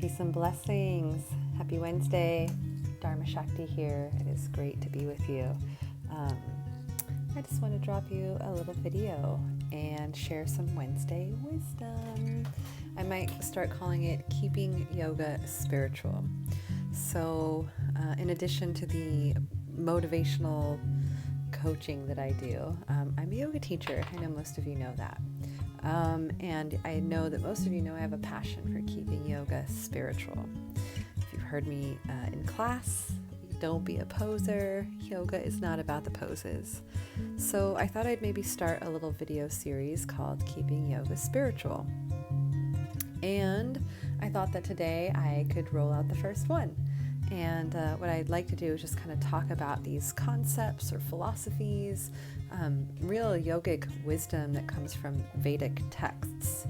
Peace and blessings. Happy Wednesday. Dharma Shakti here. It is great to be with you. I just want to drop you a little video and share some Wednesday wisdom. I might start calling it Keeping Yoga Spiritual. So in addition to the motivational coaching that I do, I'm a yoga teacher. I know most of you know that. And I know that most of you know I have a passion for keeping yoga spiritual. If you've heard me in class, don't be a poser. Yoga is not about the poses. So I thought I'd maybe start a little video series called Keeping Yoga Spiritual. And I thought that today I could roll out the first one. And what I'd like to do is just kind of talk about these concepts or philosophies, real yogic wisdom that comes from Vedic texts.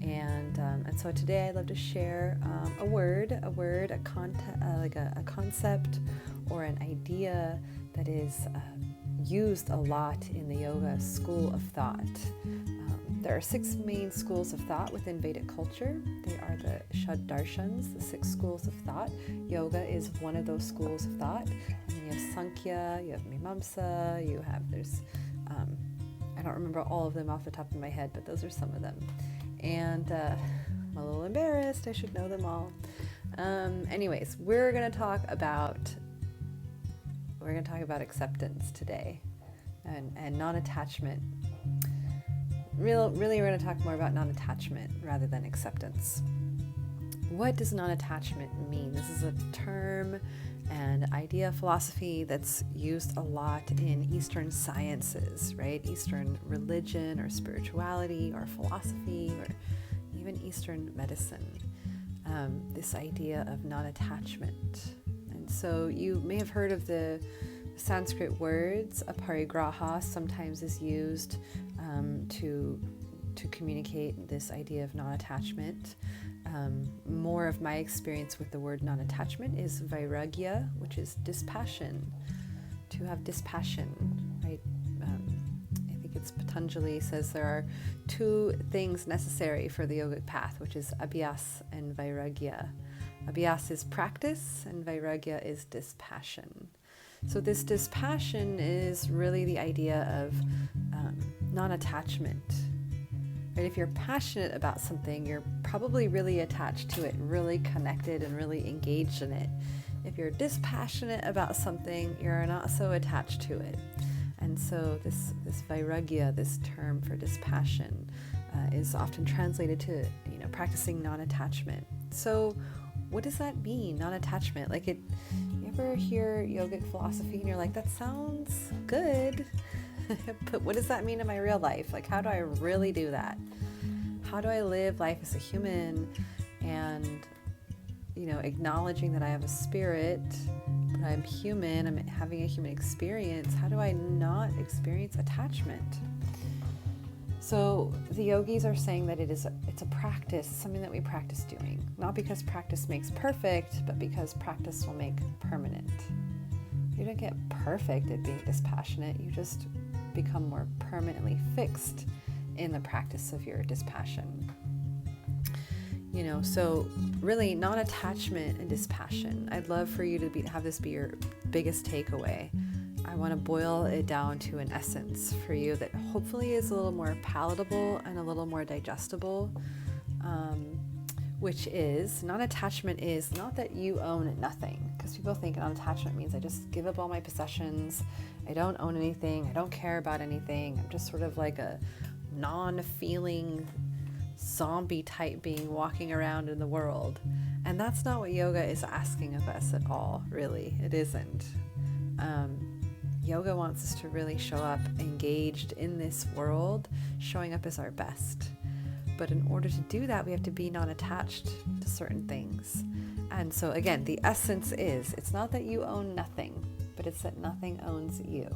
And so today I'd love to share a concept or an idea that is used a lot in the yoga school of thought. There are 6 main schools of thought within Vedic culture. They are the Darshans, the 6 schools of thought. Yoga is one of those schools of thought. And then you have Sankhya, you have Mimamsa, I don't remember all of them off the top of my head, but those are some of them. And I'm a little embarrassed, I should know them all. Anyways, we're going to talk about acceptance today and non-attachment. Really, we're going to talk more about non-attachment rather than acceptance. What does non-attachment mean? This is a term and idea, philosophy that's used a lot in Eastern sciences, right? Eastern religion or spirituality or philosophy or even Eastern medicine. This idea of non-attachment. And so you may have heard of the Sanskrit words. Aparigraha sometimes is used to communicate this idea of non-attachment. More of my experience with the word non-attachment is Vairagya, which is dispassion. To have dispassion, right? I think it's Patanjali says there are 2 things necessary for the yogic path, which is abhyas and Vairagya. Abhyas is practice and Vairagya is dispassion. So this dispassion is really the idea of non-attachment. Right? If you're passionate about something, you're probably really attached to it, really connected and really engaged in it. If you're dispassionate about something, you're not so attached to it. And so this Vairagya, this term for dispassion, is often translated to practicing non-attachment. So what does that mean, non-attachment? You ever hear yogic philosophy and you're like, that sounds good, but what does that mean in my real life? How do I really do that? How do I live life as a human and, acknowledging that I have a spirit, but I'm human, I'm having a human experience. How do I not experience attachment? So the yogis are saying that it's a practice, something that we practice doing, not because practice makes perfect, but because practice will make permanent. You don't get perfect at being dispassionate, you just become more permanently fixed in the practice of your dispassion. So really non-attachment and dispassion. I'd love for you to have this be your biggest takeaway. I want to boil it down to an essence for you that hopefully is a little more palatable and a little more digestible, which is non-attachment is not that you own nothing, because people think non-attachment means I just give up all my possessions, I don't own anything, I don't care about anything, I'm just sort of like a non-feeling zombie type being walking around in the world. And that's not what yoga is asking of us at all, really. It isn't. Yoga wants us to really show up engaged in this world, showing up as our best. But in order to do that, we have to be non-attached to certain things. And so again, the essence is, it's not that you own nothing, but it's that nothing owns you.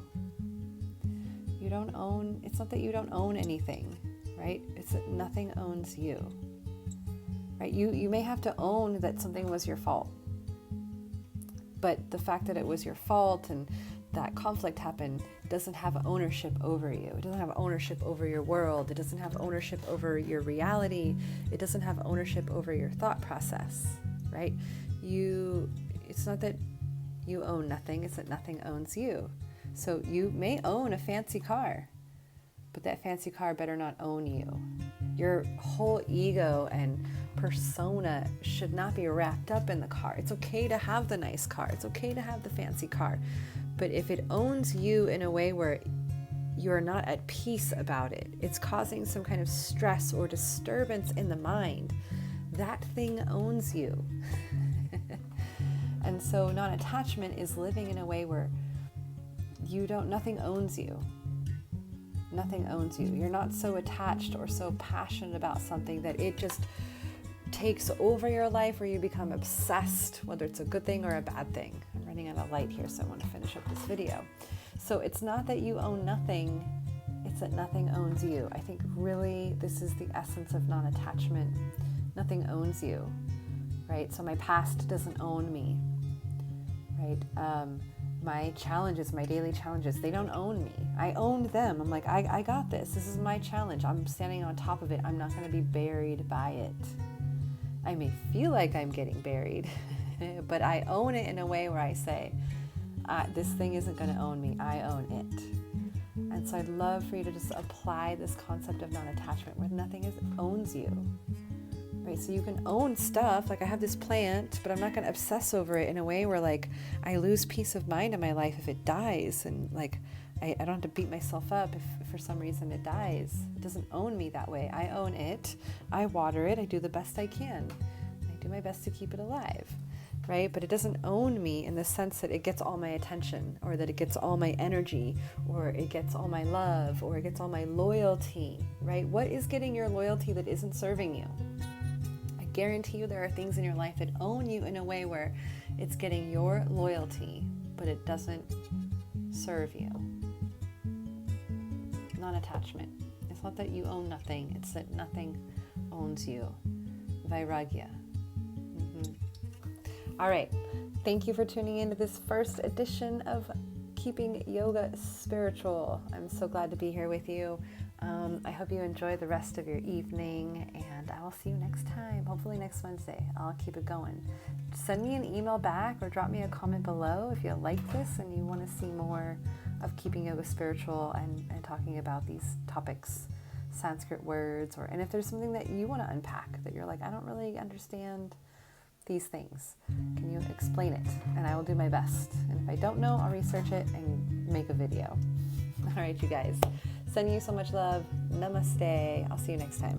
It's not that you don't own anything, right? It's that nothing owns you, right? You may have to own that something was your fault, but the fact that it was your fault and that conflict happened doesn't have ownership over you. It doesn't have ownership over your world. It doesn't have ownership over your reality. It doesn't have ownership over your thought process. right? It's not that you own nothing, it's that nothing owns you. So you may own a fancy car, but that fancy car better not own you. Your whole ego and persona should not be wrapped up in the car. It's okay to have the nice car. It's okay to have the fancy car. But if it owns you in a way where you're not at peace about it, it's causing some kind of stress or disturbance in the mind, that thing owns you. And so non-attachment is living in a way where nothing owns you. Nothing owns you. You're not so attached or so passionate about something that it just takes over your life, or you become obsessed, whether it's a good thing or a bad thing. I'm running out of light here, so I want to finish up this video. So it's not that you own nothing, it's that nothing owns you. I think really this is the essence of non-attachment. Nothing owns you, right? So my past doesn't own me, right? My challenges, my daily challenges, they don't own me. I owned them. I'm like, I got this. This is my challenge. I'm standing on top of it. I'm not going to be buried by it. I may feel like I'm getting buried, but I own it in a way where I say, this thing isn't going to own me. I own it. And so I'd love for you to just apply this concept of non-attachment where nothing owns you. Right, so you can own stuff, like I have this plant, but I'm not going to obsess over it in a way where like I lose peace of mind in my life if it dies, and like I don't have to beat myself up if for some reason it dies. It doesn't own me that way. I own it. I water it. I do the best I can. I do my best to keep it alive, right? But it doesn't own me in the sense that it gets all my attention, or that it gets all my energy, or it gets all my love, or it gets all my loyalty, right? What is getting your loyalty that isn't serving you? Guarantee you there are things in your life that own you in a way where it's getting your loyalty, but it doesn't serve you. Non-attachment. It's not that you own nothing, it's that nothing owns you. Vairagya. All right. Thank you for tuning into this first edition of Keeping Yoga Spiritual. I'm so glad to be here with you. I hope you enjoy the rest of your evening, and I will see you next time, hopefully next Wednesday. I'll keep it going. Send me an email back or drop me a comment below if you like this and you want to see more of Keeping Yoga Spiritual and talking about these topics, Sanskrit words, and if there's something that you want to unpack that you're like, I don't really understand these things. Can you explain it? And I will do my best. And if I don't know, I'll research it and make a video. All right, you guys. Sending you so much love. Namaste. I'll see you next time.